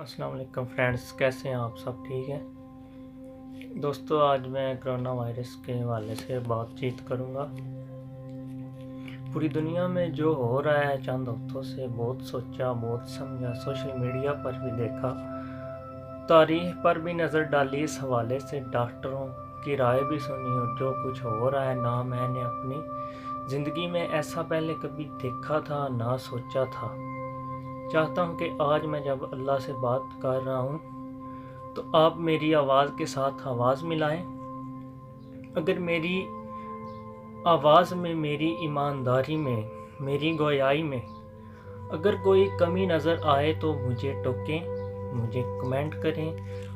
السلام علیکم فرینڈز، کیسے ہیں آپ؟ سب ٹھیک ہے دوستو؟ آج میں کرونا وائرس کے حوالے سے بات چیت کروں گا۔ پوری دنیا میں جو ہو رہا ہے چند ہفتوں سے بہت سوچا، بہت سمجھا، سوشل میڈیا پر بھی دیکھا، تاریخ پر بھی نظر ڈالی، اس حوالے سے ڈاکٹروں کی رائے بھی سنی، اور جو کچھ ہو رہا ہے نہ میں نے اپنی زندگی میں ایسا پہلے کبھی دیکھا تھا نہ سوچا تھا۔ چاہتا ہوں کہ آج میں جب اللہ سے بات کر رہا ہوں تو آپ میری آواز کے ساتھ آواز ملائیں۔ اگر میری آواز میں، میری ایمانداری میں، میری گویائی میں اگر کوئی کمی نظر آئے تو مجھے ٹوکیں، مجھے کمنٹ کریں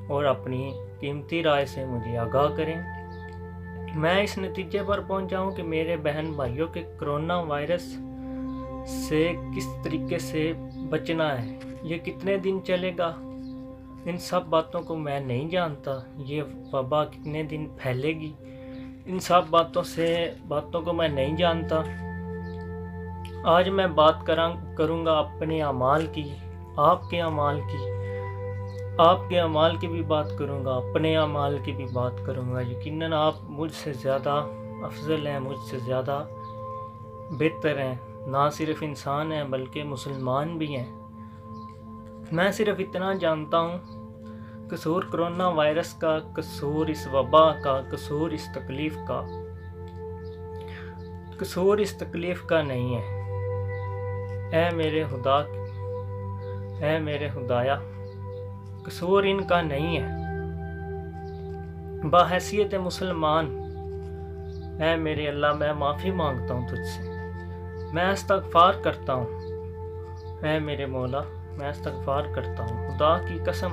اور اپنی قیمتی رائے سے مجھے آگاہ کریں۔ میں اس نتیجے پر پہنچا ہوں کہ میرے بہن بھائیوں کے کرونا وائرس سے کس طریقے سے بچنا ہے، یہ کتنے دن چلے گا، ان سب باتوں کو میں نہیں جانتا۔ یہ وبا کتنے دن پھیلے گی، ان سب باتوں کو میں نہیں جانتا۔ آج میں بات کروں گا اپنے اعمال کی، آپ کے اعمال کی، آپ کے اعمال کی بھی بات کروں گا، اپنے اعمال کی بھی بات کروں گا۔ یقیناً آپ مجھ سے زیادہ افضل ہیں، مجھ سے زیادہ بہتر ہیں، نہ صرف انسان ہیں بلکہ مسلمان بھی ہیں۔ میں صرف اتنا جانتا ہوں، قصور کرونا وائرس کا، قصور اس وبا کا، قصور اس تکلیف کا، قصور اس تکلیف کا نہیں ہے۔ اے میرے خدا، اے میرے خدایا، قصور ان کا نہیں ہے۔ بحیثیت مسلمان اے میرے اللہ، میں معافی مانگتا ہوں تجھ سے، میں استغفار کرتا ہوں۔ اے میرے مولا، میں استغفار کرتا ہوں۔ خدا کی قسم،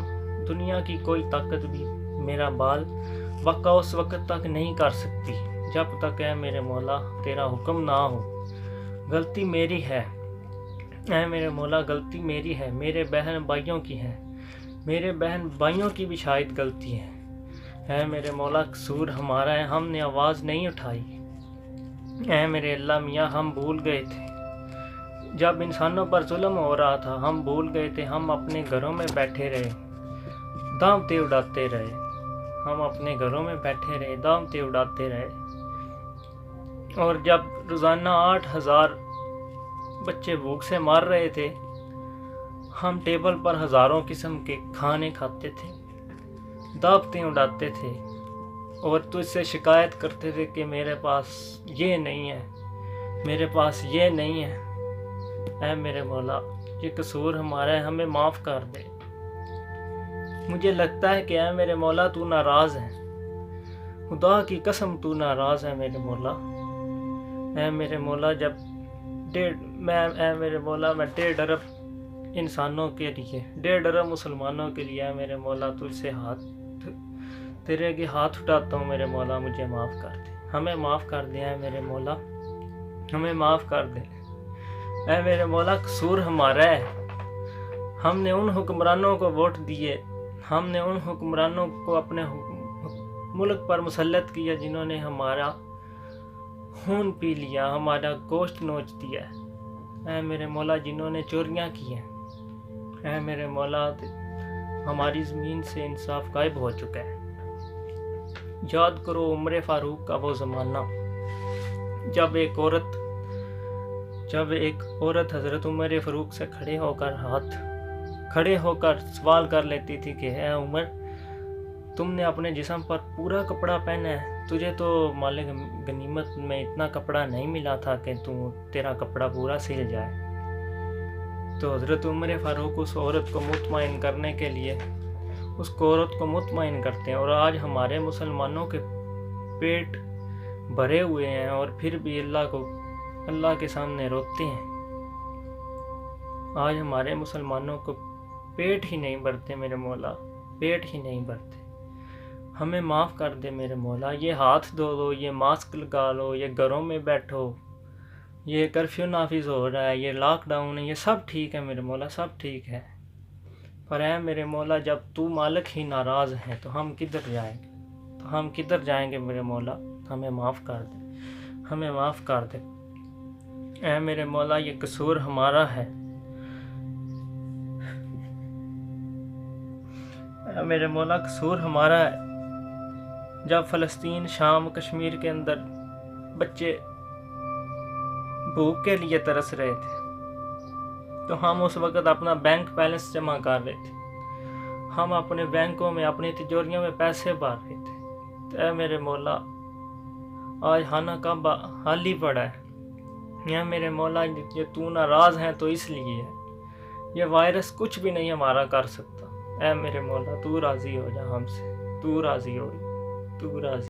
دنیا کی کوئی طاقت بھی میرا بال وقع اس وقت تک نہیں کر سکتی جب تک اے میرے مولا تیرا حکم نہ ہو۔ غلطی میری ہے اے میرے مولا، غلطی میری ہے، میرے بہن بھائیوں کی ہے، میرے بہن بھائیوں کی بھی شاید غلطی ہے۔ اے میرے مولا، قصور ہمارا ہے، ہم نے آواز نہیں اٹھائی۔ اے میرے اللہ میاں، ہم بھول گئے تھے جب انسانوں پر ظلم ہو رہا تھا، ہم بھول گئے تھے، ہم اپنے گھروں میں بیٹھے رہے، دعوتیں اڑاتے رہے، ہم اپنے گھروں میں بیٹھے رہے، دعوتیں اڑاتے رہے، اور جب روزانہ 8,000 بچے بھوک سے مر رہے تھے، ہم ٹیبل پر ہزاروں قسم کے کھانے کھاتے تھے، دعوتیں اڑاتے تھے، اور تجھ سے شکایت کرتے تھے کہ میرے پاس یہ نہیں ہے، میرے پاس یہ نہیں ہے۔ اے میرے مولا، یہ قصور ہمارا ہے، ہمیں معاف کر دے۔ مجھے لگتا ہے کہ اے میرے مولا تو ناراض ہے، خدا کی قسم تو ناراض ہے میرے مولا۔ اے میرے مولا، اے میرے مولا، میں 1.5 ارب انسانوں کے لیے، 1.5 ارب مسلمانوں کے لیے اے میرے مولا تجھ سے تیرے کے ہاتھ اٹھاتا ہوں میرے مولا، مجھے معاف کر دے، ہمیں معاف کر دے اے میرے مولا، ہمیں معاف کر دے۔ اے میرے مولا، قصور ہمارا ہے، ہم نے ان حکمرانوں کو ووٹ دیے، ہم نے ان حکمرانوں کو اپنے ملک پر مسلط کیا جنہوں نے ہمارا خون پی لیا، ہمارا گوشت نوچ دیا ہے۔ اے میرے مولا، جنہوں نے چوریاں کی ہیں، اے میرے مولا، ہماری زمین سے انصاف غائب ہو چکا ہے۔ یاد کرو عمر فاروق کا وہ زمانہ جب ایک عورت حضرت عمر فاروق سے کھڑے ہو کر سوال کر لیتی تھی کہ اے عمر، تم نے اپنے جسم پر پورا کپڑا پہنا ہے، تجھے تو مال غنیمت میں اتنا کپڑا نہیں ملا تھا کہ تیرا کپڑا پورا سل جائے۔ تو حضرت عمر فاروق اس عورت کو مطمئن کرنے کے لیے اس عورت کو مطمئن کرتے ہیں، اور آج ہمارے مسلمانوں کے پیٹ بھرے ہوئے ہیں اور پھر بھی اللہ کے سامنے روتے ہیں۔ آج ہمارے مسلمانوں کو پیٹ ہی نہیں بھرتے میرے مولا، پیٹ ہی نہیں بھرتے۔ ہمیں معاف کر دے میرے مولا، یہ ہاتھ دھو دو، یہ ماسک لگا لو، یہ گھروں میں بیٹھو، یہ کرفیو نافذ ہو رہا ہے، یہ لاک ڈاؤن ہے، یہ سب ٹھیک ہے میرے مولا، سب ٹھیک ہے، پر اے میرے مولا جب تو مالک ہی ناراض ہے تو ہم کدھر جائیں گے میرے مولا، ہمیں معاف کر دے، ہمیں معاف کر دے۔ اے میرے مولا، یہ قصور ہمارا ہے، اے میرے مولا قصور ہمارا ہے، جب فلسطین، شام، کشمیر کے اندر بچے بھوک کے لیے ترس رہے تھے تو ہم اس وقت اپنا بینک بیلنس جمع کر رہے تھے، ہم اپنے بینکوں میں، اپنی تجوریوں میں پیسے بھر رہے تھے. تو اے میرے مولا آج خانہ کعبہ خالی پڑا ہے. یا میرے مولا یہ تو ناراض ہیں تو اس لیے ہے، یہ وائرس کچھ بھی نہیں ہمارا کر سکتا. اے میرے مولا تو راضی ہو جا ہم سے، تو راضی ہو، تو راضی